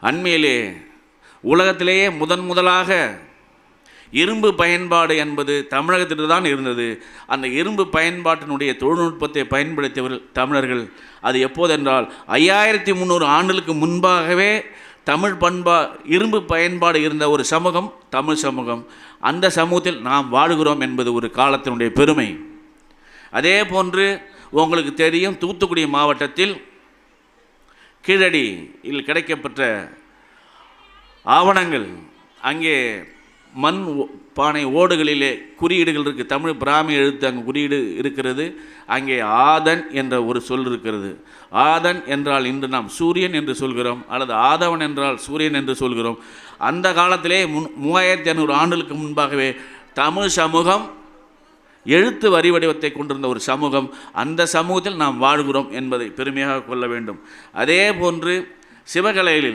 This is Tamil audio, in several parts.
அண்மையிலே உலகத்திலேயே முதலாக இரும்பு பயன்பாடு என்பது தமிழகத்தில் தான் இருந்தது. அந்த இரும்பு பயன்பாட்டினுடைய தொழில்நுட்பத்தை பயன்படுத்தியவர்கள் தமிழர்கள். அது எப்போதென்றால் 5300 ஆண்டுகளுக்கு முன்பாகவே இரும்பு பயன்பாடு இருந்த ஒரு சமூகம் தமிழ் சமூகம். அந்த சமூகத்தில் நாம் வாழுகிறோம் என்பது ஒரு காலத்தினுடைய பெருமை. அதே போன்று உங்களுக்கு தெரியும், தூத்துக்குடி மாவட்டத்தில் கீழடியில் கிடைக்கப்பெற்ற ஆவணங்கள், அங்கே மண் பானை ஓடுகளிலே குறியீடுகள் இருக்குது. தமிழ் பிராமி எழுத்து அங்கே குறியீடு இருக்கிறது. அங்கே ஆதன் என்ற ஒரு சொல் இருக்கிறது. ஆதன் என்றால் இன்று நாம் சூரியன் என்று சொல்கிறோம், அல்லது ஆதவன் என்றால் சூரியன் என்று சொல்கிறோம். அந்த காலத்திலே 3500 ஆண்டுகளுக்கு முன்பாகவே தமிழ் சமூகம் எழுத்து வரி வடிவத்தை கொண்டிருந்த ஒரு சமூகம். அந்த சமூகத்தில் நாம் வாழ்கிறோம் என்பதை பெருமையாக கொள்ள வேண்டும். அதே போன்று சிவகலையில்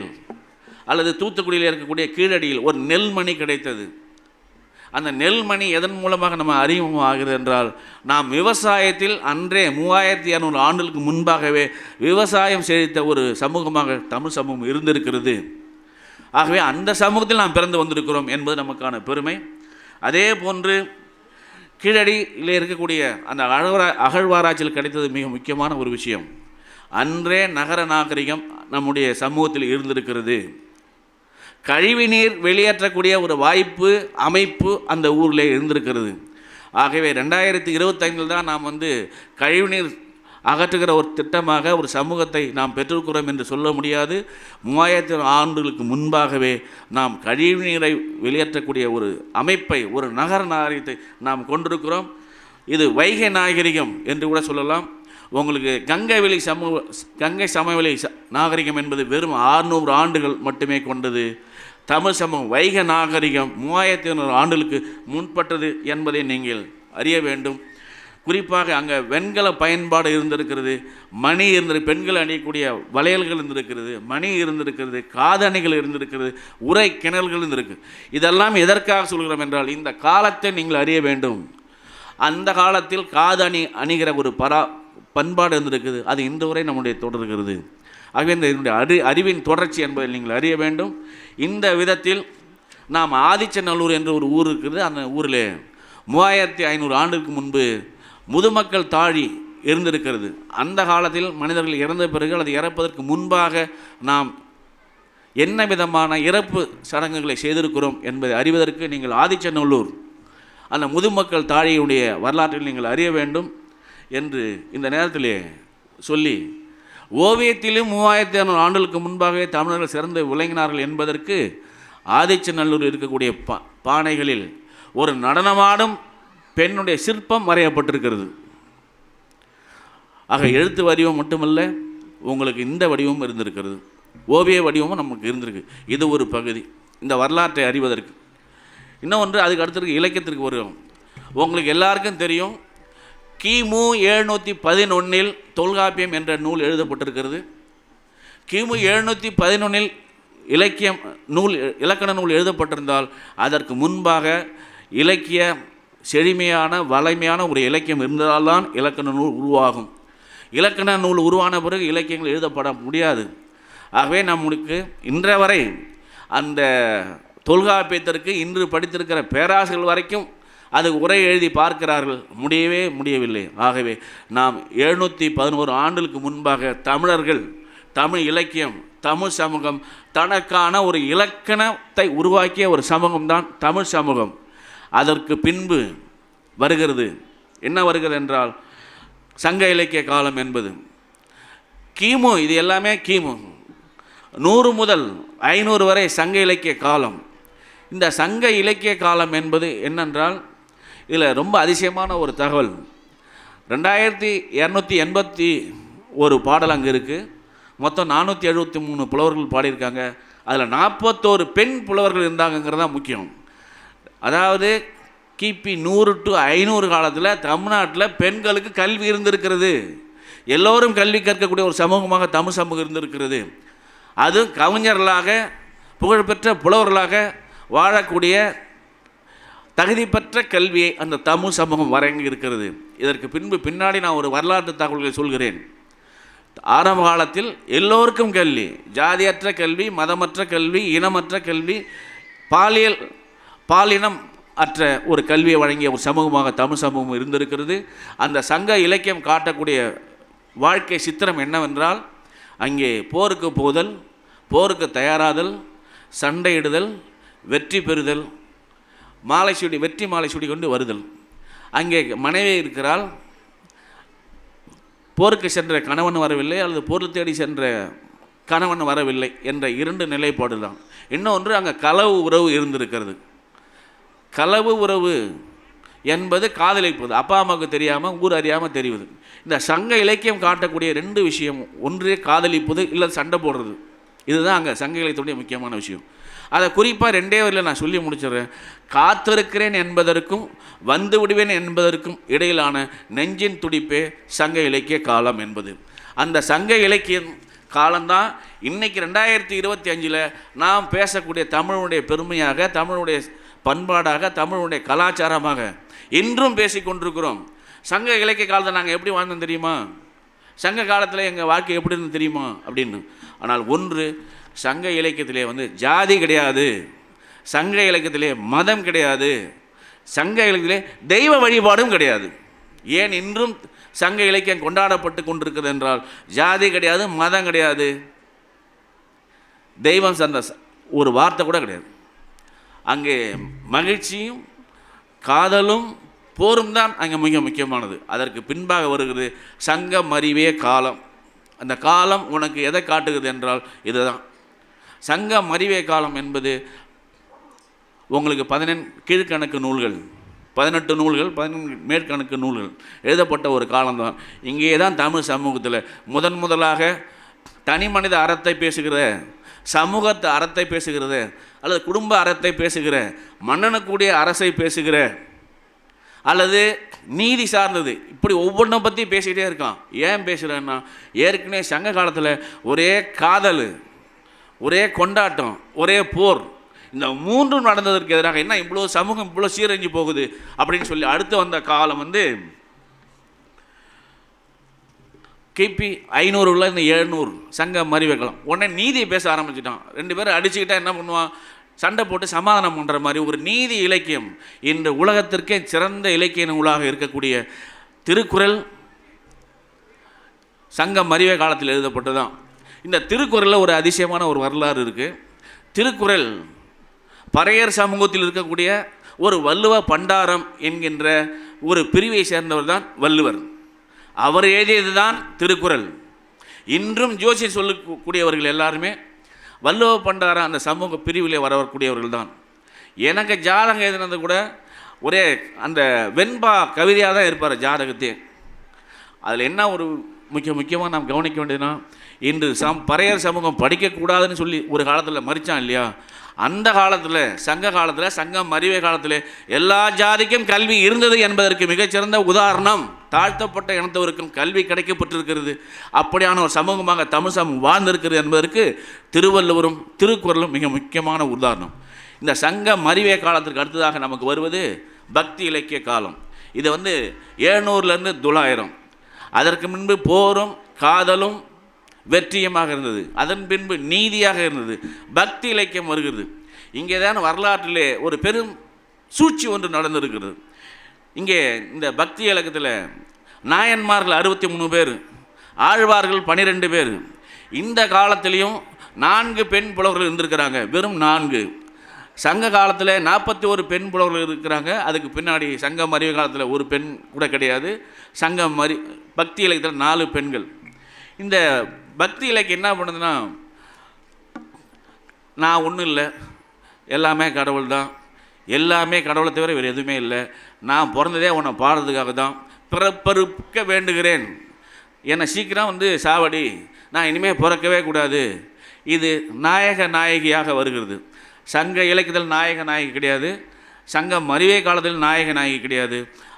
அல்லது தூத்துக்குடியில் இருக்கக்கூடிய கீழடியில் ஒரு நெல்மணி கிடைத்தது. அந்த நெல்மணி எதன் மூலமாக நம்ம அறிமுகமாகிறது என்றால், நாம் விவசாயத்தில் அன்றே 3200 ஆண்டுகளுக்கு முன்பாகவே விவசாயம் செழித்த ஒரு சமூகமாக தமிழ் சமூகம் இருந்திருக்கிறது. ஆகவே அந்த சமூகத்தில் நாம் பிறந்து வந்திருக்கிறோம் என்பது நமக்கான பெருமை. அதே போன்று கீழடியில் இருக்கக்கூடிய அந்த அகழ்வாராய்ச்சியில் கிடைத்தது மிக முக்கியமான ஒரு விஷயம். அன்றே நகர நாகரிகம் நம்முடைய சமூகத்தில் இருந்திருக்கிறது. கழிவுநீர் வெளியேற்றக்கூடிய ஒரு வாய்ப்பு அமைப்பு அந்த ஊரில் இருந்திருக்கிறது. ஆகவே 2025 தான் நாம் கழிவுநீர் அகற்றுகிற ஒரு திட்டமாக ஒரு சமூகத்தை நாம் பெற்றிருக்கிறோம் என்று சொல்ல முடியாது. 3000 ஆண்டுகளுக்கு முன்பாகவே நாம் கழிவுநீரை வெளியேற்றக்கூடிய ஒரு அமைப்பை, ஒரு நகர நாகரிகத்தை நாம் கொண்டிருக்கிறோம். இது வைகை நாகரிகம் என்று கூட சொல்லலாம். உங்களுக்கு கங்கை சமவெளி நாகரிகம் என்பது வெறும் 600 ஆண்டுகள் மட்டுமே கொண்டது. தமிழ் சமூகம் வைகை நாகரிகம் 3500 ஆண்டுகளுக்கு முன்பட்டது என்பதை நீங்கள் அறிய வேண்டும். குறிப்பாக அங்கே வெண்கல பயன்பாடு இருந்திருக்கிறது, மணி பெண்கள் அணியக்கூடிய வளையல்கள் இருந்திருக்கிறது, மணி இருந்திருக்கிறது, காதணிகள் இருந்திருக்கிறது, உரை கிணல்கள் இருந்திருக்கு. இதெல்லாம் எதற்காக சொல்கிறோம் என்றால், இந்த காலத்தை நீங்கள் அறிய வேண்டும். அந்த காலத்தில் காதணி அணிகிற ஒரு பண்பாடு இருந்திருக்குது. அது இன்று வரை நம்முடைய தொடர்கிறது. ஆகவே இதனுடைய அறிவின் தொடர்ச்சி என்பதை நீங்கள் அறிய வேண்டும். இந்த விதத்தில் நாம் ஆதிச்சநல்லூர் என்ற ஒரு ஊர் இருக்கிறது. அந்த ஊரில் 3500 ஆண்டுக்கு முன்பு முதுமக்கள் தாழி இருந்திருக்கிறது. அந்த காலத்தில் மனிதர்கள் இறந்த பிறகு அல்லது இறப்பதற்கு முன்பாக நாம் என்ன விதமான இறப்பு சடங்குகளை செய்திருக்கிறோம் என்பதை அறிவதற்கு நீங்கள் ஆதிச்சநல்லூர் அந்த முதுமக்கள் தாழியுடைய வரலாற்றில் நீங்கள் அறிய வேண்டும் என்று இந்த நேரத்திலே சொல்லி, ஓவியத்திலும் 3500 ஆண்டுகளுக்கு முன்பாகவே தமிழர்கள் சிறந்து விளங்கினார்கள் என்பதற்கு ஆதிச்சநல்லூர் இருக்கக்கூடிய பானைகளில் ஒரு நடனமாடும் பெண்ணுடைய சிற்பம் வரையப்பட்டிருக்கிறது. ஆக எழுத்து வடிவம் மட்டுமல்ல, உங்களுக்கு இந்த வடிவமும் இருந்திருக்கிறது, ஓவிய வடிவமும் நமக்கு இருந்திருக்கு. இது ஒரு பகுதி இந்த வரலாற்றை அறிவதற்கு. இன்னொன்று, அதுக்கு அடுத்திருக்கு இலக்கியத்திற்கு வருவோம். உங்களுக்கு எல்லாருக்கும் தெரியும், கிமு 711 தொல்காப்பியம் என்ற நூல் எழுதப்பட்டிருக்கிறது. கிமு 711 இலக்கண நூல் எழுதப்பட்டிருந்தால் அதற்கு முன்பாக இலக்கிய செழுமையான வளமையான ஒரு இலக்கியம் இருந்தால்தான் இலக்கண நூல் உருவாகும். இலக்கண நூல் உருவான பிறகு இலக்கியங்கள் எழுதப்பட முடியாது. ஆகவே நம்மளுக்கு இன்றைய வரை அந்த தொல்காப்பியத்திற்கு இன்று படித்திருக்கிற பேராசிரியர்கள் வரைக்கும் அது உரை எழுதி பார்க்கிறார்கள், முடியவில்லை. ஆகவே நாம் 711 ஆண்டுகளுக்கு முன்பாக தமிழர்கள், தமிழ் இலக்கியம், தமிழ் சமூகம் தனக்கான ஒரு இலக்கணத்தை உருவாக்கிய ஒரு சமூகம்தான் தமிழ் சமூகம். அதற்கு பின்பு வருகிறது என்ன வருகிறது என்றால் சங்க இலக்கிய காலம் என்பது கிமு. இது எல்லாமே கிமு 100 முதல் 500 வரை சங்க இலக்கிய காலம். இந்த சங்க இலக்கிய காலம் என்பது என்னென்றால், இதில் ரொம்ப அதிசயமான ஒரு தகவல். 2281 பாடல் அங்கே இருக்குது. மொத்தம் 473 புலவர்கள் பாடியிருக்காங்க. அதில் 41 பெண் புலவர்கள் இருந்தாங்கங்கிறது தான் முக்கியம். அதாவது கிபி 100 to 500 காலத்தில் தமிழ்நாட்டில் பெண்களுக்கு கல்வி இருந்திருக்கிறது. எல்லோரும் கல்வி கற்கக்கூடிய ஒரு சமூகமாக தமிழ் சமூகம் இருந்திருக்கிறது. அது கவிஞர்களாக, புகழ்பெற்ற புலவர்களாக வாழக்கூடிய தகுதி பெற்ற கல்வியை அந்த தமிழ் சமூகம் வழங்கி இருக்கிறது. இதற்கு பின்னாடி நான் ஒரு வரலாற்று தகவல்களை சொல்கிறேன். ஆரம்ப காலத்தில் எல்லோருக்கும் கல்வி, ஜாதியற்ற கல்வி, மதமற்ற கல்வி, இனமற்ற கல்வி, பாலினம் அற்ற ஒரு கல்வியை வழங்கிய ஒரு சமூகமாக தமிழ் சமூகம் இருந்திருக்கிறது. அந்த சங்க இலக்கியம் காட்டக்கூடிய வாழ்க்கை சித்திரம் என்னவென்றால், அங்கே போருக்கு போதல், போருக்கு தயாராதல், சண்டையிடுதல், வெற்றி பெறுதல், வெற்றி மாலை சூடி கொண்டு வருதல். அங்கே மனைவி இருக்கிறாள், போருக்கு சென்ற கணவன் வரவில்லை அல்லது பொருள் தேடி சென்ற கணவன் வரவில்லை என்ற 2 நிலைப்பாடு தான். இன்னொன்று, அங்கே களவு உறவு இருந்திருக்கிறது. களவு உறவு என்பது காதலிப்பது, அப்பா அம்மாவுக்கு தெரியாமல், ஊர் அறியாமல் தெரிவது. இந்த சங்க இலக்கியம் காட்டக்கூடிய 2 விஷயம், ஒன்றே காதலிப்பது, இல்லை சண்டை போடுறது. இதுதான் அங்கே சங்க இலக்கியத்துடைய முக்கியமான விஷயம். அதை குறிப்பாக 2 வரியில் நான் சொல்லி முடிச்சிடுறேன். காத்திருக்கிறேன் என்பதற்கும் வந்து விடுவேன் என்பதற்கும் இடையிலான நெஞ்சின் துடிப்பே சங்க இலக்கிய காலம் என்பது. அந்த சங்க இலக்கிய காலம்தான் இன்றைக்கி 2025 நாம் பேசக்கூடிய தமிழுடைய பெருமையாக, தமிழுடைய பண்பாடாக, தமிழுடைய கலாச்சாரமாக இன்றும் பேசி கொண்டிருக்கிறோம். சங்க இலக்கிய காலத்தை நாங்கள் எப்படி வாழ்ந்தோம் தெரியுமா? சங்க காலத்தில் எங்கள் வாழ்க்கை எப்படி இருந்து தெரியுமா அப்படின்னு. ஆனால் ஒன்று, சங்க இலக்கியத்திலே ஜாதி கிடையாது, சங்க இலக்கியத்திலே மதம் கிடையாது, சங்க இலக்கியத்திலே தெய்வ வழிபாடும் கிடையாது. ஏன் இன்றும் சங்க இலக்கியம் கொண்டாடப்பட்டு கொண்டிருக்கிறது என்றால், ஜாதி கிடையாது, மதம் கிடையாது, தெய்வம் சார்ந்த ஒரு வார்த்தை கூட கிடையாது. அங்கே மகிழ்ச்சியும் காதலும் போரும் தான் அங்கே மிக முக்கியமானது. அதற்கு பின்பாக வருகிறது சங்கம் அறிவே காலம். அந்த காலம் உனக்கு எதை காட்டுகிறது என்றால் இதுதான். சங்கம் அறிவே காலம் என்பது உங்களுக்கு 18 கீழ்கணக்கு நூல்கள், 18 நூல்கள், 18 மேற்கணக்கு நூல்கள் எழுதப்பட்ட ஒரு காலம்தான். இங்கே தான் தமிழ் சமூகத்தில் முதலாக தனி மனித அறத்தை பேசுகிற, சமூகத்தை அறத்தை பேசுகிறது, அல்லது குடும்ப அறத்தை பேசுகிற, மன்னனுக்குரிய அரசை பேசுகிற, அல்லது நீதி சார்ந்தது, இப்படி ஒவ்வொன்றை பற்றி பேசிக்கிட்டே இருக்கான். ஏன் பேசுகிறேன்னா, ஏற்கனவே சங்க காலத்தில் ஒரே காதல், ஒரே கொண்டாட்டம், ஒரே போர், இந்த 3 நடந்ததற்கு எதிராக என்ன இவ்வளோ சமூகம் இவ்வளோ சீரழிஞ்சு போகுது அப்படின்னு சொல்லி அடுத்து வந்த காலம் கிபி 500 இந்த 700 சங்க மறிவே காலம். உடனே நீதியை பேச ஆரம்பிச்சிட்டான். 2 பேரும் அடிச்சுக்கிட்டா என்ன பண்ணுவான், சண்டை போட்டு சமாதானம் பண்ணுற மாதிரி ஒரு நீதி இலக்கியம் இன்று உலகத்திற்கே சிறந்த இலக்கிய நூலாக இருக்கக்கூடிய திருக்குறள் சங்கம் மறிவே காலத்தில் எழுதப்பட்டதுதான். இந்த திருக்குறளில் ஒரு அதிசயமான ஒரு வரலாறு இருக்குது. திருக்குறள் பறையர் சமூகத்தில் இருக்கக்கூடிய ஒரு வள்ளுவ பண்டாரம் என்கின்ற ஒரு பிரிவை சேர்ந்தவர் தான் வள்ளுவர். அவர் எழுதியது தான் திருக்குறள். இன்றும் ஜோசியம் சொல்லக்கூடியவர்கள் எல்லாருமே வள்ளுவ பண்டாரம் அந்த சமூக பிரிவிலே வரக்கூடியவர்கள் தான். எனக்கு ஜாதகம் எழுதினது கூட ஒரே அந்த வெண்பா கவிதையாக தான் இருப்பார் ஜாதகத்தே. அதில் என்ன ஒரு முக்கியமாக நாம் கவனிக்க வேண்டியதுன்னா, இன்று பறையர் சமூகம் படிக்கக்கூடாதுன்னு சொல்லி ஒரு காலத்தில் மறித்தான் இல்லையா, அந்த காலத்தில் சங்க காலத்தில் சங்கம் மறிவே காலத்தில் எல்லா ஜாதிக்கும் கல்வி இருந்தது என்பதற்கு மிகச்சிறந்த உதாரணம் தாழ்த்தப்பட்ட இனத்தவருக்கும் கல்வி கிடைக்கப்பட்டிருக்கிறது. அப்படியான ஒரு சமூகமாக தமிழ் சமூகம் வாழ்ந்திருக்கிறது என்பதற்கு திருவள்ளுவரும் திருக்குறளும் மிக முக்கியமான உதாரணம். இந்த சங்க மறிவே காலத்திற்கு அடுத்ததாக நமக்கு வருவது பக்தி இலக்கிய காலம். இது 700 900. அதற்கு முன்பு போரும் காதலும் வெற்றியமாக இருந்தது. அதன் பின்பு நீதியாக இருந்தது. பக்தி இலக்கியம் வருகிறது. இங்கே தான் வரலாற்றிலே ஒரு பெரும் சூழ்ச்சி ஒன்று நடந்திருக்கிறது. இங்கே இந்த பக்தி இலக்கியத்தில் நாயன்மார்கள் 63 பேர், ஆழ்வார்கள் 12 பேர். இந்த காலத்திலையும் 4 பெண் புலவர்கள் இருந்திருக்கிறாங்க, வெறும் 4. சங்க காலத்தில் 41 பெண் புலவர்கள் இருக்கிறாங்க. அதுக்கு பின்னாடி சங்க மறிவு காலத்தில் ஒரு பெண் கூட கிடையாது. பக்தி இலக்கியத்தில் 4 பெண்கள். இந்த பக்தி இலக்கியம் என்ன பண்ணுதுன்னா, நான் ஒன்றும் இல்லை, எல்லாமே கடவுள் தான், எல்லாமே கடவுளை தவிர வேறு எதுவுமே இல்லை, நான் பிறந்ததே உன்னை பாடுறதுக்காக தான், பிறப்பறுக்க வேண்டுகிறேன், என்னை சீக்கிரம் சாவடி, நான் இனிமேல் பிறக்கவே கூடாது. இது நாயக நாயகியாக வருகிறது. சங்க இலக்கியத்தில் நாயக நாயகி கிடையாது, சங்க மறிவே காலத்தில் நாயக நாயகி கிடையாது.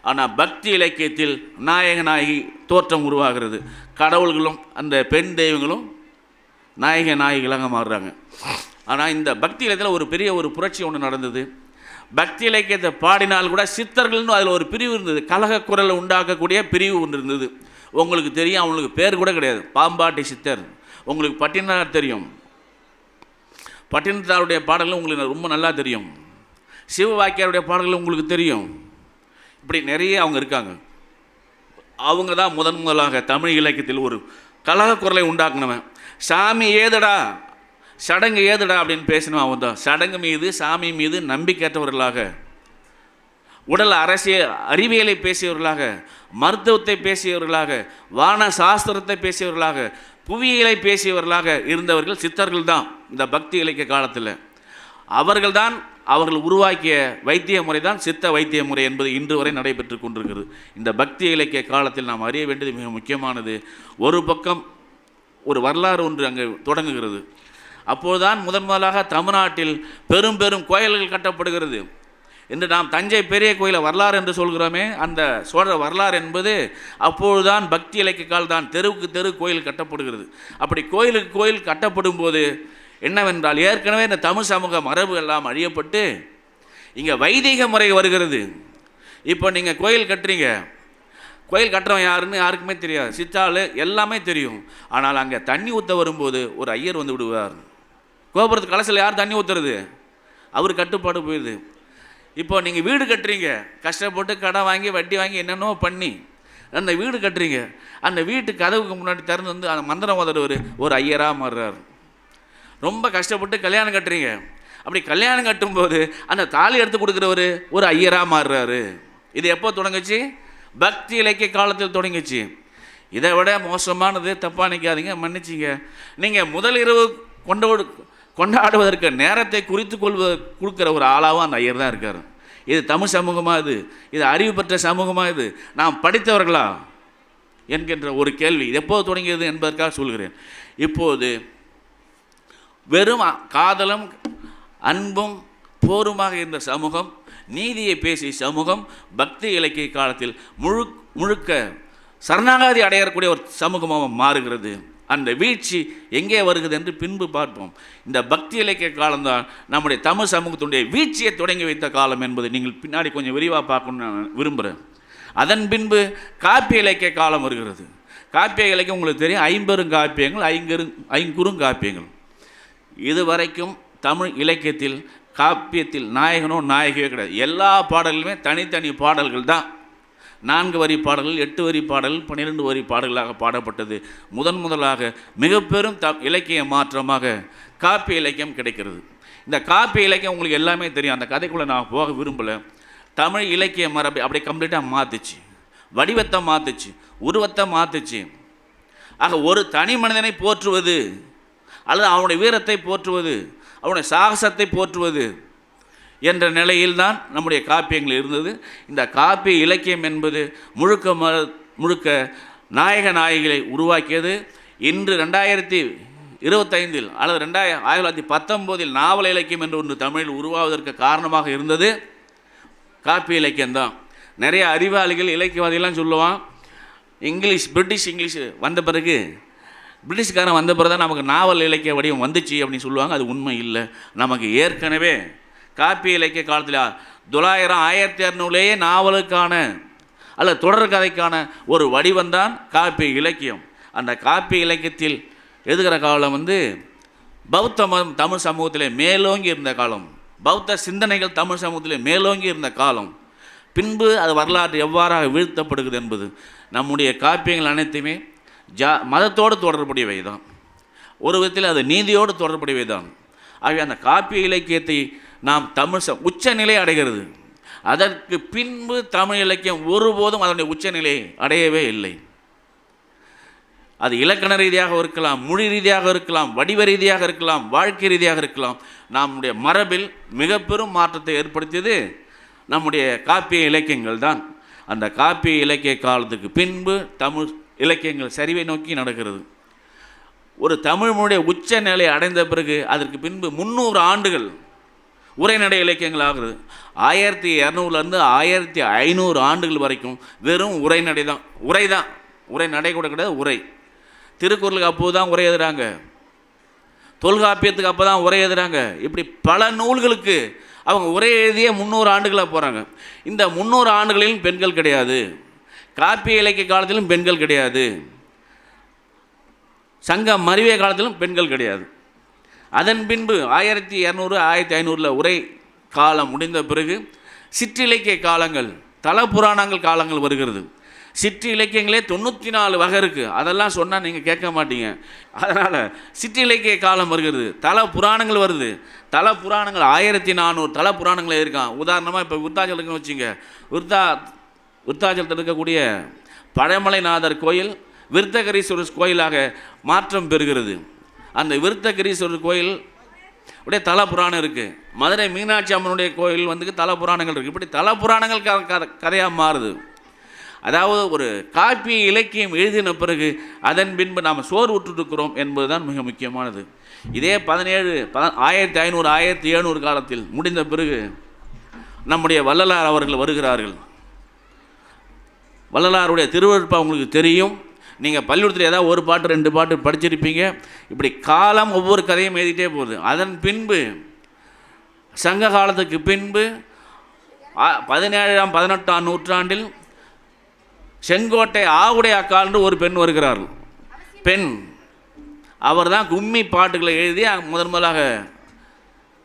ஆனால் பக்தி இலக்கியத்தில் நாயக நாயகி தோற்றம் உருவாகிறது. கடவுள்களும் அந்த பெண் தெய்வங்களும் நாயக நாயகிகளாக மாறுறாங்க. ஆனால் இந்த பக்தி இலக்கியத்தில் ஒரு பெரிய ஒரு புரட்சி ஒன்று நடந்தது. பக்தி இலக்கியத்தை பாடினால் கூட சித்தர்கள்னு அதில் ஒரு பிரிவு இருந்தது. கலக குரலை உண்டாக்கக்கூடிய பிரிவு ஒன்று இருந்தது. உங்களுக்கு தெரியும், அவங்களுக்கு பேர் கூட கிடையாது. பாம்பாட்டி சித்தர், உங்களுக்கு பட்டினத்தார் தெரியும், பட்டினத்தாருடைய பாடல்கள் உங்களுக்கு ரொம்ப நல்லா தெரியும், சிவவாக்கியாருடைய பாடல்கள் உங்களுக்கு தெரியும். இப்படி நிறைய அவங்க இருக்காங்க. அவங்க தான் முதலாக தமிழ் இலக்கியத்தில் ஒரு கலக குரலை உண்டாக்குனவன். சாமி ஏதடா, சடங்கு ஏதடா அப்படின்னு பேசினவன் அவன் தான். சடங்கு மீது, சாமி மீது நம்பிக்கையற்றவர்களாக, உடல் அரசியல் அறிவியலை பேசியவர்களாக, மருத்துவத்தை பேசியவர்களாக, வான சாஸ்திரத்தை பேசியவர்களாக, புவியியலை பேசியவர்களாக இருந்தவர்கள் சித்தர்கள் தான். இந்த பக்தி இலக்கிய காலத்தில் அவர்கள் உருவாக்கிய வைத்திய முறை தான் சித்த வைத்திய முறை என்பது இன்று வரை நடைபெற்று கொண்டிருக்கிறது. இந்த பக்தி இலக்கிய காலத்தில் நாம் அறிய வேண்டியது மிக முக்கியமானது. ஒரு பக்கம் ஒரு வரலாறு ஒன்று அங்கே தொடங்குகிறது. அப்போதுதான் முதலாக தமிழ்நாட்டில் பெரும் பெரும் கோயில்கள் கட்டப்படுகிறது. இன்று நாம் தஞ்சை பெரிய கோயிலை வரலாறு என்று சொல்கிறோமே, அந்த சோழ வரலாறு என்பது அப்பொழுதுதான் பக்தி இலக்கிய கால் தான். தெருவுக்கு தெரு கோயில் கட்டப்படுகிறது. அப்படி கோயிலுக்கு கோயில் கட்டப்படும் போது என்னவென்றால், ஏற்கனவே இந்த தமிழ் சமூக மரபு எல்லாம் அழியப்பட்டு இங்கே வைதிக முறை வருகிறது. இப்போ நீங்கள் கோயில் கட்டுறீங்க, கோயில் கட்டுறவன் யாருன்னு யாருக்குமே தெரியாது, சித்தாள் எல்லாமே தெரியும். ஆனால் அங்கே தண்ணி ஊற்ற வரும்போது ஒரு ஐயர் வந்து விடுவார். கோபுரத்து கலசல் யார் தண்ணி ஊற்றுறது? அவர் கட்டுப்பாடு போயிடுது. இப்போ நீங்கள் வீடு கட்டுறீங்க, கஷ்டப்பட்டு கடன் வாங்கி வட்டி வாங்கி என்னென்னோ பண்ணி அந்த வீடு கட்டுறீங்க. அந்த வீட்டு கதவுக்கு முன்னாடி திறந்து வந்து அந்த மந்திரம் ஓதுறவர் ஒரு ஐயராக மாறுறார். ரொம்ப கஷ்டப்பட்டு கல்யாணம் கட்டுறீங்க, அப்படி கல்யாணம் கட்டும்போது அந்த தாலி எடுத்து கொடுக்குறவர் ஒரு ஐயராக மாறுறாரு. இது எப்போ தொடங்குச்சு? பக்தி இலக்கிய காலத்தில் தொடங்குச்சு. இதை விட மோசமானது, தப்பாக நிற்காதீங்க, மன்னிச்சிங்க, நீங்கள் முதல் இரவு கொண்டாடுவதற்கு நேரத்தை குறித்து கொடுக்குற ஒரு ஆளாகவும் அந்த ஐயர் தான் இருக்கார். இது தமிழ் சமூகமாக, இது அறிவு பெற்ற சமூகமாக, இது நாம் படித்தவர்களா என்கின்ற ஒரு கேள்வி எப்போது தொடங்கியது என்பதற்காக சொல்கிறேன். இப்போது வெறும் காதலும் அன்பும் போருமாக இருந்த சமூகம், நீதியை பேசிய சமூகம், பக்தி இலக்கிய காலத்தில் முழுக்க சரணாகதி அடையக்கூடிய ஒரு சமூகமாக மாறுகிறது. அந்த வீழ்ச்சி எங்கே வருகிறது என்று பின்பு பார்ப்போம். இந்த பக்தி இலக்கிய காலம்தான் நம்முடைய தமிழ் சமூகத்தினுடைய வீழ்ச்சியை தொடங்கி வைத்த காலம் என்பதை நீங்கள் பின்னாடி கொஞ்சம் விரிவாக பார்க்கணும்னு நான் விரும்புகிறேன். அதன் பின்பு காப்பிய இலக்கிய காலம் வருகிறது. காப்பிய இலக்கியம் உங்களுக்கு தெரியும், 50 காப்பியங்கள், 5 காப்பியங்கள். இதுவரைக்கும் தமிழ் இலக்கியத்தில் காப்பியத்தில் நாயகனோ நாயகியோ கிடையாது. எல்லா பாடல்களுமே தனித்தனி பாடல்கள் தான். 4 வரி பாடல்கள், 8 வரி பாடல்கள், 12 வரி பாடல்களாக பாடப்பட்டது. முதலாக மிக பெரும் இலக்கிய மாற்றமாக காப்பிய இலக்கியம் கிடைக்கிறது. இந்த காப்பிய இலக்கியம் உங்களுக்கு எல்லாமே தெரியும். அந்த கதைக்குள்ளே நான் போக விரும்பலை. தமிழ் இலக்கிய மரபை அப்படியே கம்ப்ளீட்டாக மாற்றுச்சு, வடிவத்தை மாற்றுச்சு, உருவத்தை மாற்றுச்சு. ஆக ஒரு தனி மனிதனை போற்றுவது அல்லது அவனுடைய வீரத்தை போற்றுவது, அவனுடைய சாகசத்தை போற்றுவது என்ற நிலையில்தான் நம்முடைய காப்பியங்கள் இருந்தது. இந்த காப்பிய இலக்கியம் என்பது முழுக்க நாயக நாயகிகளை உருவாக்கியது. இன்று 2025 அல்லது 2019 நாவல் இலக்கியம் என்று ஒன்று தமிழில் உருவாவதற்கு காரணமாக இருந்தது காப்பிய இலக்கியம்தான். நிறைய அறிவாளிகள் இலக்கியவாதிகள்லாம் சொல்லுவான், பிரிட்டிஷ் இங்கிலீஷ் வந்த பிறகு, பிரிட்டிஷ்காரன் வந்த பிறகு தான் நமக்கு நாவல் இலக்கிய வடிவம் வந்துச்சு அப்படின்னு சொல்லுவாங்க. அது உண்மை இல்லை. நமக்கு ஏற்கனவே காப்பிய இலக்கிய காலத்தில் 1200 நாவலுக்கான அல்லது தொடர் கதைக்கான ஒரு வடிவம்தான் காப்பிய இலக்கியம். அந்த காப்பிய இலக்கியத்தில் எழுதுகிற காலம் பௌத்த மதம் தமிழ் சமூகத்திலே மேலோங்கி இருந்த காலம், பௌத்த சிந்தனைகள் தமிழ் சமூகத்திலே மேலோங்கி இருந்த காலம். பின்பு அது வரலாற்று எவ்வாறாக வீழ்த்தப்படுகிறது என்பது நம்முடைய காப்பியங்கள் அனைத்துமே மதத்தோடு தொடர்புடையவை தான். ஒரு விதத்தில் அது நீதியோடு தொடர்புடையவை தான். ஆகவே அந்த காப்பிய இலக்கியத்தை நாம் உச்சநிலை அடைகிறது. அதற்கு பின்பு தமிழ் இலக்கியம் ஒருபோதும் அதனுடைய உச்சநிலை அடையவே இல்லை. அது இலக்கண ரீதியாக இருக்கலாம், மொழி ரீதியாக இருக்கலாம், வடிவ ரீதியாக இருக்கலாம், வாழ்க்கை ரீதியாக இருக்கலாம். நம்முடைய மரபில் மிக பெரும் மாற்றத்தை ஏற்படுத்தியது நம்முடைய காப்பிய இலக்கியங்கள் தான். அந்த காப்பிய இலக்கிய காலத்துக்கு பின்பு தமிழ் இலக்கியங்கள் சரிவை நோக்கி நடக்கிறது. ஒரு தமிழ் மொழிய உச்ச நிலை அடைந்த பிறகு அதற்கு பின்பு 300 ஆண்டுகள் உரைநடை இலக்கியங்கள் ஆகுது. 1200 1500 ஆண்டுகள் வரைக்கும் வெறும் உரைநடை தான். உரைநடை கூட கிடையாது, உரை. திருக்குறளுக்கு அப்போது தான் உரை எழுதுகிறாங்க, தொல்காப்பியத்துக்கு அப்போ தான் உரை எழுதுகிறாங்க. இப்படி பல நூல்களுக்கு அவங்க உரை எழுதிய 300 ஆண்டுகளாக போகிறாங்க. இந்த 300 ஆண்டுகளிலும் பெண்கள் கிடையாது. காப்பிய இலக்கிய காலத்திலும் பெண்கள் கிடையாது, சங்க மறிவே காலத்திலும் பெண்கள் கிடையாது. அதன் பின்பு 1200 1500 உரை காலம் முடிந்த பிறகு சிற்றிலக்கிய காலங்கள், தல புராணங்கள் காலங்கள் வருகிறது. சிற்று இலக்கியங்களே 94 வகை இருக்குது. அதெல்லாம் சொன்னால் நீங்கள் கேட்க மாட்டீங்க. அதனால் சிற்றிலக்கிய காலம் வருகிறது, தல புராணங்கள் வருது. தல புராணங்கள் 1400 தல புராணங்கள் இருக்கான். உதாரணமாக இப்போ விருத்தாச்சலம் இருக்குன்னு வச்சுங்க. விருத்தாச்சலத்தில் இருக்கக்கூடிய பழமலைநாதர் கோயில் விருத்தகிரீஸ்வரர் கோயிலாக மாற்றம் பெறுகிறது. அந்த விருத்தகிரீஸ்வரர் கோயில் அப்படியே தல புராணம் இருக்குது. மதுரை மீனாட்சி அம்மனுடைய கோயில் வந்து தல புராணங்கள் இருக்குது. இப்படி தல புராணங்கள் கதையாக மாறுது. அதாவது ஒரு காப்பிய இலக்கியம் எழுதின பிறகு அதன் பின்பு நாம் சோறு விட்டுருக்கிறோம் என்பது தான் மிக முக்கியமானது. இதே 1500 1700 காலத்தில் முடிந்த பிறகு நம்முடைய வள்ளலார் அவர்கள் வருகிறார்கள். வள்ளலாருடைய திருவருட்பா உங்களுக்கு தெரியும். நீங்கள் பள்ளிக்கூடத்தில் ஏதாவது ஒரு பாட்டு 2 பாட்டு படிச்சிருப்பீங்க. இப்படி காலம் ஒவ்வொரு கதையும் எழுதிட்டே போகுது. அதன் பின்பு சங்க காலத்துக்கு பின்பு 17ஆம் 18ஆம் நூற்றாண்டில் செங்கோட்டை ஆவுடை அக்கால் என்று ஒரு பெண் வருகிறார்கள். பெண் அவர் தான் கும்மி பாட்டுகளை எழுதி முதலாக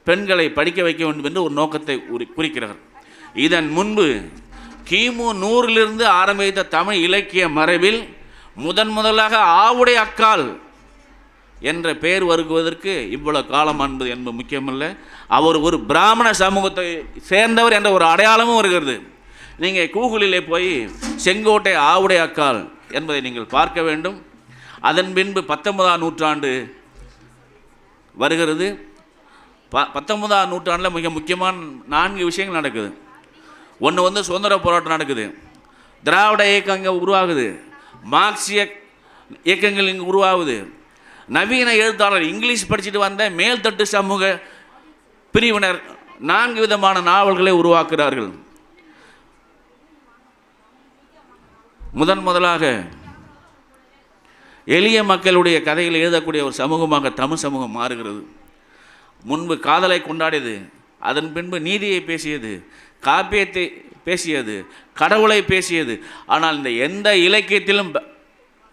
பெண்களை படிக்க வைக்க வேண்டும் என்று ஒரு நோக்கத்தை குறிக்கிறார். இதன் முன்பு கிமு 100 ஆரம்பித்த தமிழ் இலக்கிய மரபில் முதலாக ஆவுடை அக்கால் என்ற பெயர் வருவதற்கு இவ்வளவு காலம் என்பது முக்கியமல்ல. அவர் ஒரு பிராமண சமூகத்தை சேர்ந்தவர் என்ற ஒரு அடையாளமும் வருகிறது. நீங்கள் கூகுளிலே போய் செங்கோட்டை ஆவுடை அக்கால் என்பதை நீங்கள் பார்க்க வேண்டும். அதன் பின்பு 19ஆம் நூற்றாண்டு வருகிறது. 19ஆம் நூற்றாண்டில் மிக முக்கியமான 4 விஷயங்கள் நடக்குது. ஒன்று வந்து சுதந்திர போராட்டம் நடக்குது, திராவிட இயக்கம் இங்கே உருவாகுது, மார்க்சிய இயக்கங்கள் இங்கே உருவாகுது, நவீன எழுத்தாளர் இங்கிலீஷ் படிச்சுட்டு வந்த மேல்தட்டு சமூக பிரிவினர் 4 விதமான நாவல்களை உருவாக்குகிறார்கள். முதலாக எளிய மக்களுடைய கதையில் எழுதக்கூடிய ஒரு சமூகமாக தமிழ் சமூகம் மாறுகிறது. முன்பு காதலை கொண்டாடியது, அதன் பின்பு நீதியை பேசியது, காப்பியத்தை பேசியது, கடவுளை பேசியது. ஆனால் இந்த எந்த இலக்கியத்திலும்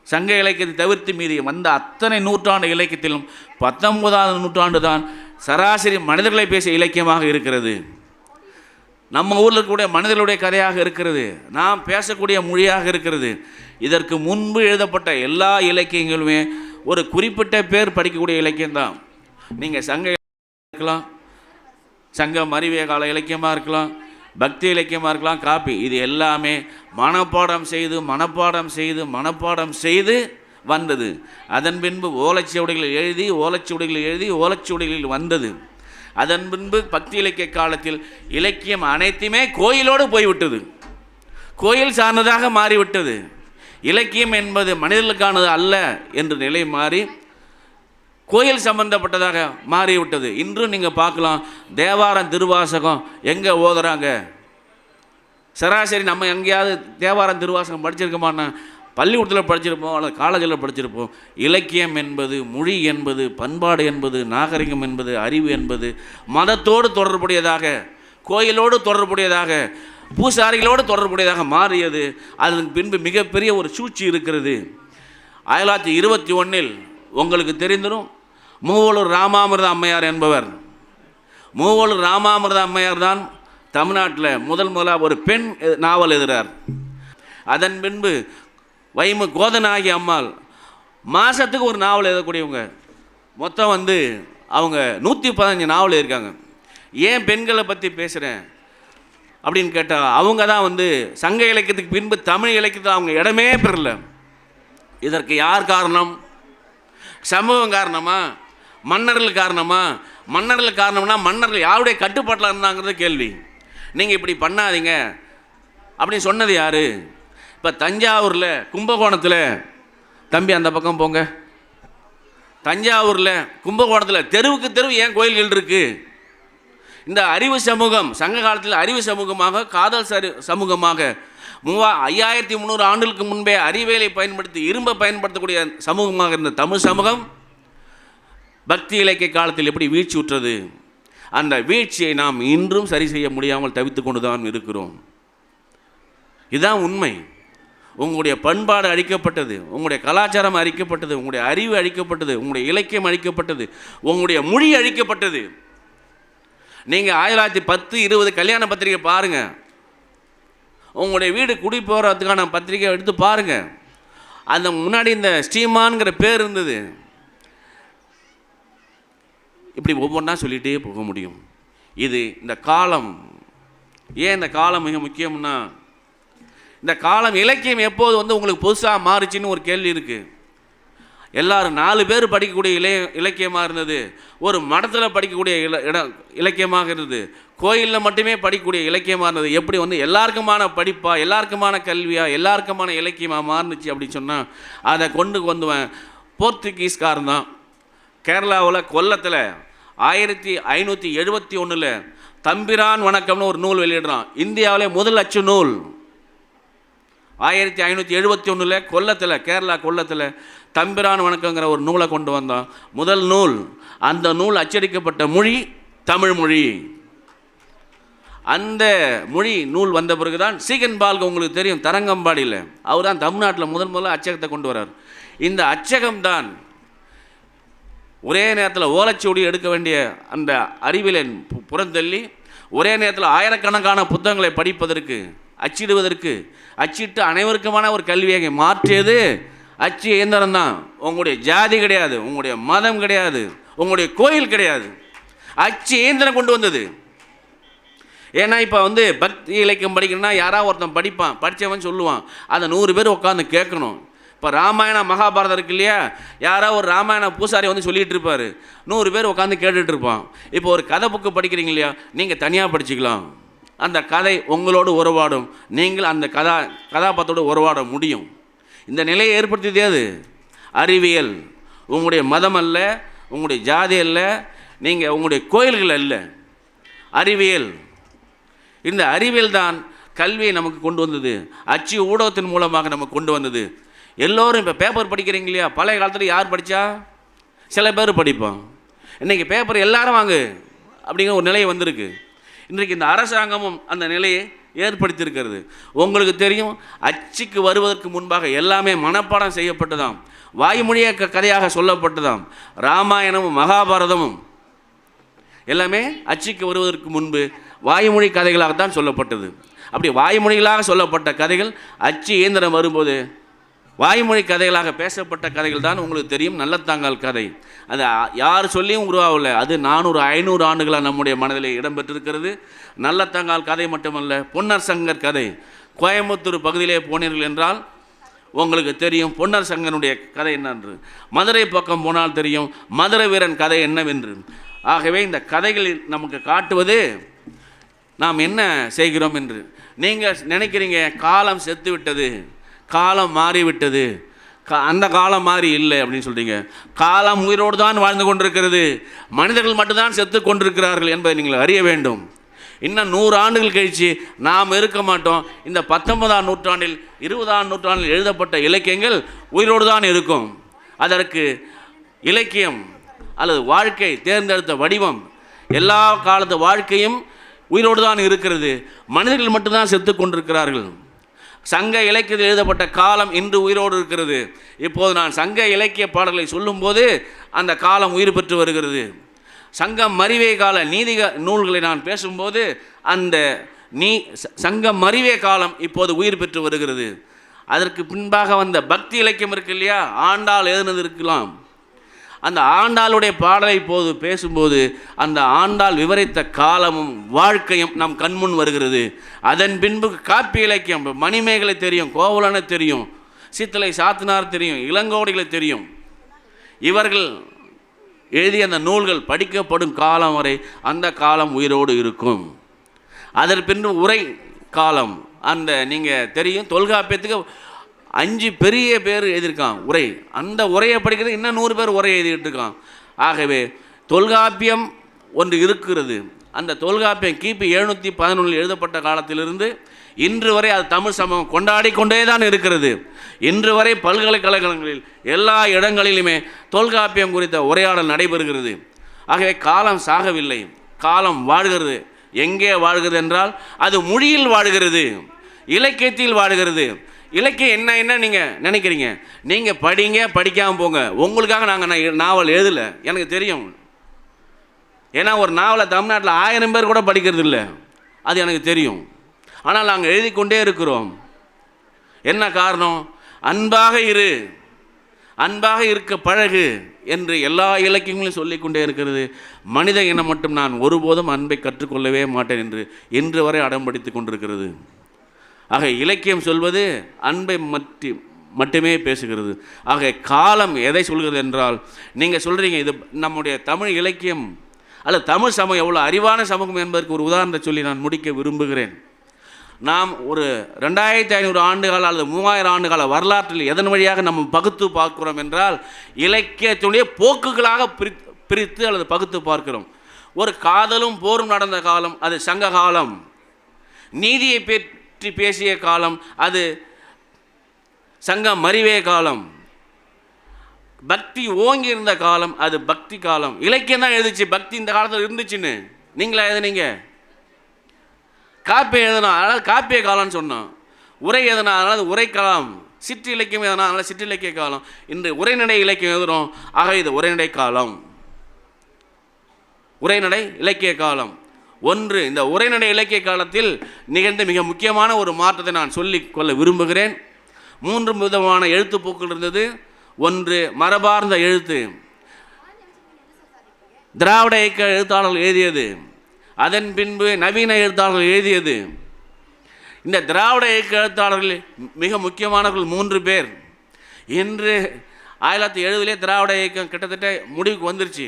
சங்க இலக்கியத்தை தவிர்த்து மீறி வந்த அத்தனை நூற்றாண்டு இலக்கியத்திலும் 19ஆம் நூற்றாண்டு தான் சராசரி மனிதர்களை பேசிய இலக்கியமாக இருக்கிறது. நம்ம ஊரில் இருக்கக்கூடிய மனிதர்களுடைய கதையாக இருக்கிறது, நாம் பேசக்கூடிய மொழியாக இருக்கிறது. இதற்கு முன்பு எழுதப்பட்ட எல்லா இலக்கியங்களுமே ஒரு குறிப்பிட்ட பேர் படிக்கக்கூடிய இலக்கியம்தான். நீங்கள் சங்க இருக்கலாம், சங்க மறிவே கால இலக்கியமாக இருக்கலாம், பக்தி இலக்கியமாக இருக்கலாம், காப்பி, இது எல்லாமே மனப்பாடம் செய்து வந்தது. அதன் பின்பு ஓலைச்சுவடிகளில் வந்தது. அதன் பின்பு பக்தி இலக்கிய காலத்தில் இலக்கியம் அனைத்துமே கோயிலோடு போய்விட்டது, கோயில் சார்ந்ததாக மாறிவிட்டது. இலக்கியம் என்பது மனிதர்களுக்கானது அல்ல என்ற நிலை மாறி கோயில் சம்பந்தப்பட்டதாக மாறிவிட்டது. இன்றும் நீங்கள் பார்க்கலாம், தேவாரம் திருவாசகம் எங்கே ஓதுறாங்க? சராசரி நம்ம எங்கேயாவது தேவாரம் திருவாசகம் படிச்சிருக்கோமான்னா பள்ளிக்கூடத்தில் படிச்சிருப்போம் அல்லது காலேஜில் படிச்சிருப்போம். இலக்கியம் என்பது, மொழி என்பது, பண்பாடு என்பது, நாகரிகம் என்பது, அறிவு என்பது மதத்தோடு தொடர்புடையதாக, கோயிலோடு தொடர்புடையதாக, பூசாரிகளோடு தொடர்புடையதாக மாறியது. அதன் பின்பு மிகப்பெரிய ஒரு சூழ்ச்சி இருக்கிறது. 1921 உங்களுக்கு தெரிந்திரும், மூவலூர் ராமாமிர்த அம்மையார் என்பவர். மூவலூர் ராமாமிர்த அம்மையார் தான் தமிழ்நாட்டில் முதலாக ஒரு பெண் நாவல் எழுதுகிறார். அதன் பின்பு வைமு கோதனாகி அம்மாள் மாதத்துக்கு ஒரு நாவல் எழுதக்கூடியவங்க. மொத்தம் வந்து அவங்க 115 நாவல் எழுதியிருக்காங்க. ஏன் பெண்களை பற்றி பேசுகிறேன் அப்படின்னு கேட்டால், அவங்க தான் வந்து சங்க இலக்கியத்துக்கு பின்பு தமிழ் இலக்கியத்தில் அவங்க இடமே பெறல. இதற்கு யார் காரணம்? சமூகம் காரணமா? மன்னர்கள் காரணமா? மன்னர்கள் காரணம்னா மன்னர்கள் யாருடைய கட்டுப்பாட்டில் இருந்தாங்கிறது கேள்வி. நீங்கள் இப்படி பண்ணாதீங்க அப்படின்னு சொன்னது யார்? இப்போ தஞ்சாவூரில் கும்பகோணத்தில், தம்பி அந்த பக்கம் போங்க, தஞ்சாவூரில் கும்பகோணத்தில் தெருவுக்கு தெருவு ஏன் கோயில்கள் இருக்குது? இந்த அறிவு சமூகம் சங்க காலத்தில் அறிவு சமூகமாக, காதல் சமூகமாக 5300 ஆண்டுகளுக்கு முன்பே அறிவியலை பயன்படுத்தி இரும்பை பயன்படுத்தக்கூடிய சமூகமாக இருந்த தமிழ் சமூகம் பக்தி இலக்கிய காலத்தில் எப்படி வீழ்ச்சி உற்றது? அந்த வீழ்ச்சியை நாம் இன்றும் சரி செய்ய முடியாமல் தவித்து கொண்டு தான் இருக்கிறோம். இதுதான் உண்மை. உங்களுடைய பண்பாடு அழிக்கப்பட்டது, உங்களுடைய கலாச்சாரம் அழிக்கப்பட்டது, உங்களுடைய அறிவு அழிக்கப்பட்டது, உங்களுடைய இலக்கியம் அழிக்கப்பட்டது, உங்களுடைய மொழி அழிக்கப்பட்டது. நீங்கள் 1910, 20 கல்யாண பத்திரிகை பாருங்கள், உங்களுடைய வீடு குடி போகிறதுக்கான பத்திரிகை எடுத்து பாருங்கள். அந்த முன்னாடி இந்த ஸ்ரீமான்கிற பேர் இருந்தது. இப்படி ஒவ்வொன்றா சொல்லிகிட்டே போக முடியும். இது இந்த காலம். ஏன் இந்த காலம் மிக முக்கியம்னா, இந்த காலம் இலக்கியம் எப்போது உங்களுக்கு புதுசாக மாறுச்சின்னு ஒரு கேள்வி இருக்குது. எல்லாரும் 4 பேர் படிக்கக்கூடிய இலக்கியமாக இருந்தது, ஒரு மடத்தில் படிக்கக்கூடிய இலக்கியமாக இருந்தது, கோயிலில் மட்டுமே படிக்கக்கூடிய இலக்கியமாக இருந்தது. எப்படி எல்லாருக்குமான படிப்பா, எல்லாருக்குமான கல்வியா, எல்லாருக்குமான இலக்கியமாக மாறுனுச்சு அப்படின்னு சொன்னால், அதை கொண்டு வந்தவன் போர்த்துகீஸ்காரன் தான். கேரளாவில் கொல்லத்தில் 1571 தம்பிரான் வணக்கம்னு ஒரு நூல் வெளியிடுறான். இந்தியாவிலே முதல் அச்சு நூல் 1571 கொல்லத்தில், கேரளா கொல்லத்தில் தம்பிரான் வணக்கங்கிற ஒரு நூலை கொண்டு வந்தான். முதல் நூல். அந்த நூல் அச்சடிக்கப்பட்ட மொழி தமிழ் மொழி. அந்த மொழி நூல் வந்த பிறகு தான் சீகன் பால்க உங்களுக்கு தெரியும், தரங்கம்பாடியில் அவர் தான் தமிழ்நாட்டில் முதல்ல அச்சகத்தை கொண்டு வர்றார். இந்த அச்சகம்தான் ஒரே நேரத்தில் ஓலைச்சுவடி எடுக்க வேண்டிய அந்த அறிவியலை புறந்தள்ளி ஒரே நேரத்தில் ஆயிரக்கணக்கான புத்தகங்களை படிப்பதற்கு, அச்சிடுவதற்கு, அச்சிட்டு அனைவருக்குமான ஒரு கல்வியை மாற்றியது அச்சு இயந்திரம் தான். உங்களுடைய ஜாதி கிடையாது, உங்களுடைய மதம் கிடையாது, உங்களுடைய கோயில் கிடையாது, அச்சு இயந்திரம் கொண்டு வந்தது. ஏன்னா இப்போ பக்தி இலக்கியம் படிக்கணும்னா யாராவது ஒருத்தன் படிப்பான், படித்தவன் சொல்லுவான், அதை 100 பேர் உட்காந்து கேட்கணும். இப்போ ராமாயணம் மகாபாரதம் இருக்கு இல்லையா, யாராவது ஒரு ராமாயண பூசாரி சொல்லிகிட்டு இருப்பார், 100 பேர் உட்காந்து கேட்டுட்டு இருப்பான். இப்போ ஒரு கதை புக்கு படிக்கிறீங்க இல்லையா, நீங்கள் தனியாக படிச்சுக்கலாம், அந்த கதை உங்களோடு உறவாடும், நீங்கள் அந்த கதாபாத்திரோடு உறவாட முடியும். இந்த நிலையை ஏற்படுத்தியதே அது அறிவியல். உங்களுடைய மதம் அல்ல, உங்களுடைய ஜாதி அல்ல, நீங்கள் உங்களுடைய கோயில்கள் அல்ல, அறிவியல். இந்த அறிவியல் தான் கல்வியை நமக்கு கொண்டு வந்தது, அச்சு ஊடகத்தின் மூலமாக நமக்கு கொண்டு வந்தது. எல்லோரும் இப்போ பேப்பர் படிக்கிறீங்க இல்லையா, பழைய காலத்தில் யார் படித்தா? சில பேர் படிப்பான். இன்றைக்கி பேப்பர் எல்லாரும் வாங்கு அப்படிங்கிற ஒரு நிலை வந்திருக்கு. இன்றைக்கு இந்த அரசாங்கமும் அந்த நிலையை ஏற்படுத்தியிருக்கிறது. உங்களுக்கு தெரியும், அச்சுக்கு வருவதற்கு முன்பாக எல்லாமே மனப்பாடம் செய்யப்பட்டதாம், வாய்மொழிய கதையாக சொல்லப்பட்டதாம். ராமாயணமும் மகாபாரதமும் எல்லாமே அச்சுக்கு வருவதற்கு முன்பு வாய்மொழி கதைகளாகத்தான் சொல்லப்பட்டது. அப்படி வாய்மொழிகளாக சொல்லப்பட்ட கதைகள் அச்சு இயந்திரம் வரும்போது வாய்மொழி கதைகளாக பேசப்பட்ட கதைகள் தான் உங்களுக்கு தெரியும். நல்லத்தாங்கால் கதை, அது யார் சொல்லியும் உருவாகலை, அது 400-500 ஆண்டுகளாக நம்முடைய மனதிலே இடம்பெற்றிருக்கிறது. நல்லத்தாங்கால் கதை மட்டுமல்ல, பொன்னர் சங்கர் கதை. கோயம்புத்தூர் பகுதியிலே போனீர்கள் என்றால் உங்களுக்கு தெரியும் பொன்னர் சங்கனுடைய கதை என்னென்று. மதுரை பக்கம் போனால் தெரியும் மதுரை வீரன் கதை என்னவென்று. ஆகவே இந்த கதைகளில் நமக்கு காட்டுவது நாம் என்ன செய்கிறோம் என்று. நீங்கள் நினைக்கிறீங்க காலம் செத்து விட்டது, காலம் மாறிவிட்டது, அந்த காலம் மாறி இல்லை அப்படின்னு சொல்கிறீங்க. காலம் உயிரோடு தான் வாழ்ந்து கொண்டிருக்கிறது, மனிதர்கள் மட்டும்தான் செத்து கொண்டிருக்கிறார்கள் என்பதை நீங்கள் அறிய வேண்டும். இன்னும் 100 ஆண்டுகள் கழித்து நாம் இருக்க மாட்டோம். இந்த 19ஆம் நூற்றாண்டில் 20ஆம் நூற்றாண்டில் எழுதப்பட்ட இலக்கியங்கள் உயிரோடு தான் இருக்கும். அதற்கு இலக்கியம் அல்லது வாழ்க்கை தேர்ந்தெடுத்த வடிவம், எல்லா காலத்து வாழ்க்கையும் உயிரோடு தான் இருக்கிறது, மனிதர்கள் மட்டும்தான் செத்து கொண்டிருக்கிறார்கள். சங்க இலக்கியத்தில் எழுதப்பட்ட காலம் இன்று உயிரோடு இருக்கிறது. இப்போது நான் சங்க இலக்கிய பாடல்களை சொல்லும்போது அந்த காலம் உயிர் பெற்று வருகிறது. சங்கம் மறிவே கால நீதி நூல்களை நான் பேசும்போது அந்த சங்கம் மறிவே காலம் இப்போது உயிர் பெற்று வருகிறது. அதற்கு பின்பாக வந்த பக்தி இலக்கியம் இருக்கு இல்லையா, ஆண்டாள் எழுதுனது இருக்கலாம், அந்த ஆண்டாளுடைய பாடலை இப்போது பேசும்போது அந்த ஆண்டாள் விவரித்த காலமும் வாழ்க்கையும் நம் கண்முன் வருகிறது. அதன் பின்பு காப்பி இலக்கியம், மணிமேகலை தெரியும், கோவலனை தெரியும், சித்தலை சாத்தனார் தெரியும், இளங்கோடிகளை தெரியும். இவர்கள் எழுதிய அந்த நூல்கள் படிக்கப்படும் காலம் வரை அந்த காலம் உயிரோடு இருக்கும். அதன் பின்பு உரை காலம், அந்த நீங்கள் தெரியும் தொல்காப்பியத்துக்கு 5 பெரிய பேர் எழுதியிருக்கான் உரை. அந்த உரையை படிக்கிறது இன்னும் 100 பேர் உரை எழுதிட்டு இருக்கான். ஆகவே தொல்காப்பியம் ஒன்று இருக்கிறது. அந்த தொல்காப்பியம் கிபி 711 எழுதப்பட்ட காலத்திலிருந்து இன்று வரை அது தமிழ் சமூகம் கொண்டாடி கொண்டே தான் இருக்கிறது. இன்று வரை பல்கலைக்கழகங்களில் எல்லா இடங்களிலுமே தொல்காப்பியம் குறித்த உரையாடல் நடைபெறுகிறது. ஆகவே காலம் சாகவில்லை, காலம் வாழ்கிறது. எங்கே வாழ்கிறது என்றால் அது மொழியில் வாழ்கிறது, இலக்கியத்தில் வாழ்கிறது. இலக்கியம் என்ன நீங்கள் நினைக்கிறீங்க? நீங்கள் படிங்க, படிக்காமல் போங்க. உங்களுக்காக நான் நாவல் எழுதலை, எனக்கு தெரியும். ஏன்னா ஒரு நாவலை தமிழ்நாட்டில் 1000 பேர் கூட படிக்கிறது இல்லை, அது எனக்கு தெரியும். ஆனால் நாங்கள் எழுதி கொண்டே இருக்கிறோம். என்ன காரணம்? அன்பாக இரு, அன்பாக இருக்க பழகு என்று எல்லா இலக்கியங்களும் சொல்லிக்கொண்டே இருக்கிறது. மனித இனம் மட்டும் நான் ஒருபோதும் அன்பை கற்றுக்கொள்ளவே மாட்டேன் என்று இன்று வரை அடம்பிடித்து கொண்டிருக்கிறது. ஆக இலக்கியம் சொல்வது அன்பை மட்டுமே பேசுகிறது. ஆக காலம் எதை சொல்கிறது என்றால், நீங்கள் சொல்கிறீங்க இது நம்முடைய தமிழ் இலக்கியம் அல்லது தமிழ் சமூகம் எவ்வளோ அறிவான சமூகம் என்பதற்கு ஒரு உதாரணத்தை சொல்லி நான் முடிக்க விரும்புகிறேன். நாம் ஒரு 2500 ஆண்டுகால அல்லது 3000 ஆண்டுகால வரலாற்றில் எதன் வழியாக நம்ம பகுத்து பார்க்கிறோம் என்றால், இலக்கியத்துடைய போக்குகளாக பிரித்து அல்லது பகுத்து பார்க்கிறோம். ஒரு காதலும் போரும் நடந்த காலம் அது சங்க காலம், நீதியை பற்றி பேசிய காலம் அது சங்க மறிவே காலம், பக்தி ஓங்கி இருந்த காலம் அது பக்தி காலம். இலக்கியம் தான் எழுதுச்சு பக்தி இந்த காலத்தில் இருந்துச்சுன்னு. நீங்களா எழுதுனீங்க? காப்பியம் எழுதணும், அதனால் காப்பிய காலம்னு சொன்னோம். உரை எதனா, அதனால் உரை காலம். சிற்று இலக்கியம் எதனா, அதனால் சிற்றிலக்கிய காலம். இன்று உரைநடை இலக்கியம் எழுதுகிறோம், ஆக இது உரைநடை காலம், உரைநடை இலக்கிய காலம். ஒன்று, இந்த உரைநடை இலக்கிய காலத்தில் நிகழ்ந்த மிக முக்கியமான ஒரு மாற்றத்தை நான் சொல்லிக்கொள்ள விரும்புகிறேன். 3 விதமான எழுத்துப்போக்கள் இருந்தது. ஒன்று மரபார்ந்த எழுத்து, திராவிட இயக்க எழுத்தாளர்கள் எழுதியது. அதன் பின்பு நவீன எழுத்தாளர்கள் எழுதியது. இந்த திராவிட இயக்க எழுத்தாளர்கள் மிக முக்கியமானவர்கள் 3 பேர். இன்று 1970 திராவிட இயக்கம் கிட்டத்தட்ட முடிவுக்கு வந்துருச்சு.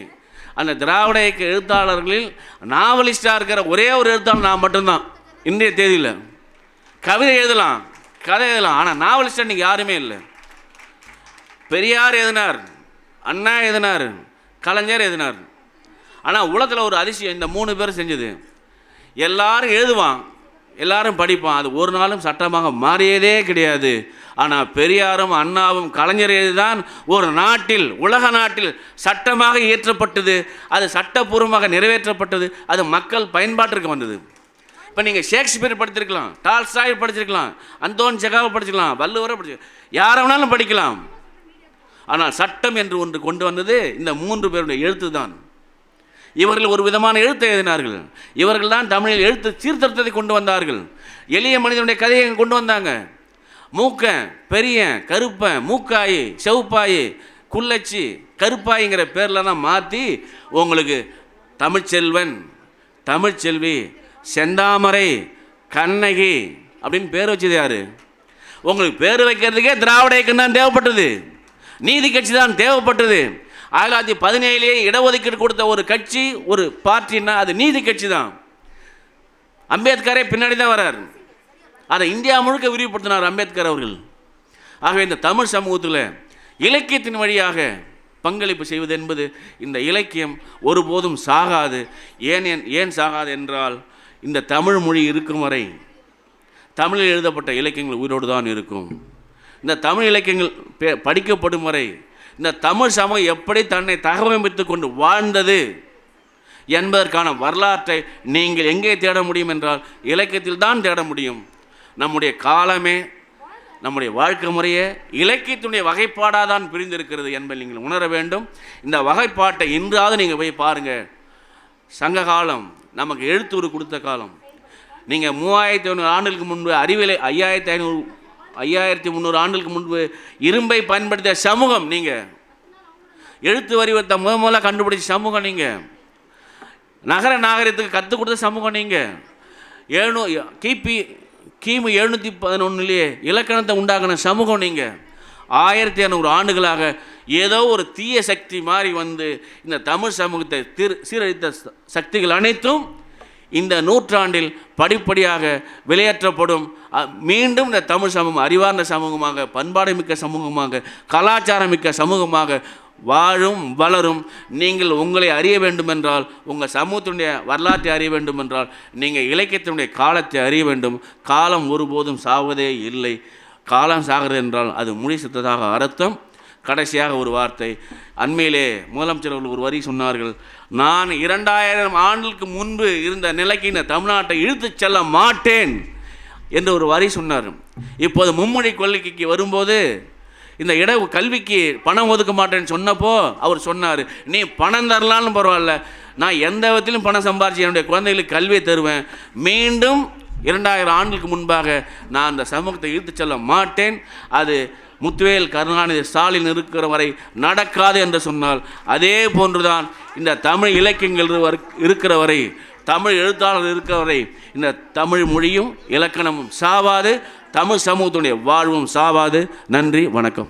அந்த திராவிட இயக்க எழுத்தாளர்களில் நாவலிஸ்டாக இருக்கிற ஒரே ஒரு எழுத்தாளர் நான் மட்டும்தான் இன்றைய தேதியில். கவிதை எழுதலாம், கதை எழுதலாம், ஆனால் நாவலிஸ்டாக இன்றைக்கி யாருமே இல்லை. பெரியார் எழுதினார், அண்ணா எழுதினார், கலைஞர் எழுதினார். ஆனால் உலகத்தில் ஒரு அதிசயம் இந்த 3 பேர் செஞ்சது. எல்லாரும் எழுதுவான், எல்லாரும் படிப்பான், அது ஒரு நாளும் சட்டமாக மாறியதே கிடையாது. ஆனால் பெரியாரும் அண்ணாவும் கலைஞர் எழுதிதான் ஒரு நாட்டில், உலக நாட்டில் சட்டமாக இயற்றப்பட்டது, அது சட்டப்பூர்வமாக நிறைவேற்றப்பட்டது, அது மக்கள் பயன்பாட்டிற்கு வந்தது. இப்போ நீங்கள் ஷேக்ஸ்பியர் படிச்சிருக்கலாம், டால்ஸ்டாய் படிச்சிருக்கலாம், அந்தோன் செகாவை படிச்சிருக்கலாம், வள்ளுவரை படிச்சிருக்கலாம், யாரை வேணாலும் படிக்கலாம். ஆனால் சட்டம் என்று ஒன்று கொண்டு வந்தது இந்த 3 பேருடைய எழுத்து தான். இவர்கள் ஒரு விதமான எழுத்தை எழுதினார்கள். இவர்கள் தான் தமிழில் எழுத்து சீர்திருத்தத்தை கொண்டு வந்தார்கள். எளிய மனிதனுடைய கதையை கொண்டு வந்தாங்க. மூக்க, பெரிய, கருப்பன், மூக்காயி, செவுப்பாயி, குள்ளச்சி, கருப்பாயிங்கிற பேரில் தான் மாற்றி உங்களுக்கு தமிழ்ச்செல்வன், தமிழ்ச்செல்வி, செந்தாமரை, கண்ணகி அப்படின்னு பேர் வச்சது யார்? உங்களுக்கு பேர் வைக்கிறதுக்கே திராவிட இயக்கம் தான் தேவைப்பட்டது, நீதி கட்சி தான் தேவைப்பட்டது. 1917 இடஒதுக்கீடு கொடுத்த ஒரு கட்சி, ஒரு பார்ட்டின்னா அது நீதி கட்சி தான். அம்பேத்கரே பின்னாடி தான் வர்றார். அதை இந்தியா முழுக்க விரிவுபடுத்தினார் அம்பேத்கர் அவர்கள். ஆகவே இந்த தமிழ் சமூகத்தில் இலக்கியத்தின் வழியாக பங்களிப்பு செய்வது என்பது, இந்த இலக்கியம் ஒருபோதும் சாகாது. ஏன் சாகாது என்றால், இந்த தமிழ் மொழி இருக்கும் வரை தமிழில் எழுதப்பட்ட இலக்கியங்கள் உயிரோடு தான் இருக்கும். இந்த தமிழ் இலக்கியங்கள் படிக்கப்படும் வரை இந்த தமிழ் சமூகம் எப்படி தன்னை தகவமைத்து கொண்டு வாழ்ந்தது என்பதற்கான வரலாற்றை நீங்கள் எங்கே தேட முடியும் என்றால் இலக்கியத்தில் தான் தேட முடியும். நம்முடைய காலமே, நம்முடைய வாழ்க்கை முறையே இலக்கியத்தினுடைய வகைப்பாடாக தான் பிரிந்திருக்கிறது என்பதை நீங்கள் உணர வேண்டும். இந்த வகைப்பாட்டை இன்றாவது நீங்கள் போய் பாருங்கள். சங்க காலம் நமக்கு எழுத்துரு கொடுத்த காலம். நீங்கள் 3500 ஆண்டுகளுக்கு முன்பு அறிவியலை 5300 ஆண்டுகளுக்கு முன்பு இரும்பை பயன்படுத்திய சமூகம் நீங்கள். எழுத்து வடிவத்தை முதல்ல கண்டுபிடிச்ச சமூகம் நீங்கள். நகர நாகரிகத்துக்கு கற்றுக் கொடுத்த சமூகம் நீங்கள். கிமு 711 இலக்கணத்தை உண்டாக்கின சமூகம் நீங்கள். 1200 ஆண்டுகளாக ஏதோ ஒரு தீய சக்தி மாறி வந்து இந்த தமிழ் சமூகத்தை சீரழித்த சக்திகள் அனைத்தும் இந்த நூற்றாண்டில் படிப்படியாக வெளியேற்றப்படும். மீண்டும் இந்த தமிழ் சமூகம் அறிவார்ந்த சமூகமாக, பண்பாடு மிக்க சமூகமாக, கலாச்சாரம் மிக்க சமூகமாக வாழும் வளரும். நீங்கள் உங்களை அறிய வேண்டுமென்றால், உங்கள் சமூகத்தினுடைய வரலாற்றை அறிய வேண்டுமென்றால், நீங்கள் இலக்கியத்தினுடைய காலத்தை அறிய வேண்டும். காலம் ஒருபோதும் சாவதே இல்லை. காலம் சாகிறது என்றால் அது மொழி சித்ததாக அர்த்தம். கடைசியாக ஒரு வார்த்தை, அண்மையிலே முதலமைச்சர் அவர்கள் ஒரு வரி சொன்னார்கள், நான் 2000 ஆண்டுகளுக்கு முன்பு இருந்த நிலைக்கு இந்த தமிழ்நாட்டை இழுத்துச் செல்ல மாட்டேன். என்று ஒரு வரி சொன்னார். இப்போது மும்மொழி கொள்கைக்கு வரும்போது இந்த கல்விக்கு பணம் ஒதுக்க மாட்டேன்னு சொன்னப்போ அவர் சொன்னார், நீ பணம் தரலான்னு பரவாயில்ல, நான் எந்த விதத்திலும் பணம் சம்பாரிச்சு என்னுடைய குழந்தைகளுக்கு கல்வியை தருவேன். மீண்டும் 2000 ஆண்டுகளுக்கு முன்பாக நான் அந்த சமூகத்தை இழுத்து செல்ல மாட்டேன். அது முத்துவேல் கருணாநிதி ஸ்டாலின் இருக்கிற வரை நடக்காது என்று சொன்னால், அதே போன்றுதான் இந்த தமிழ் இலக்கியங்கள் இருக்கிற வரை, தமிழ் எழுத்தாளர் இருக்கிற வரை இந்த தமிழ் மொழியும் இலக்கணமும் சாவாது, தமிழ் சமூகத்துடைய வாழ்வும் சாவாது. நன்றி, வணக்கம்.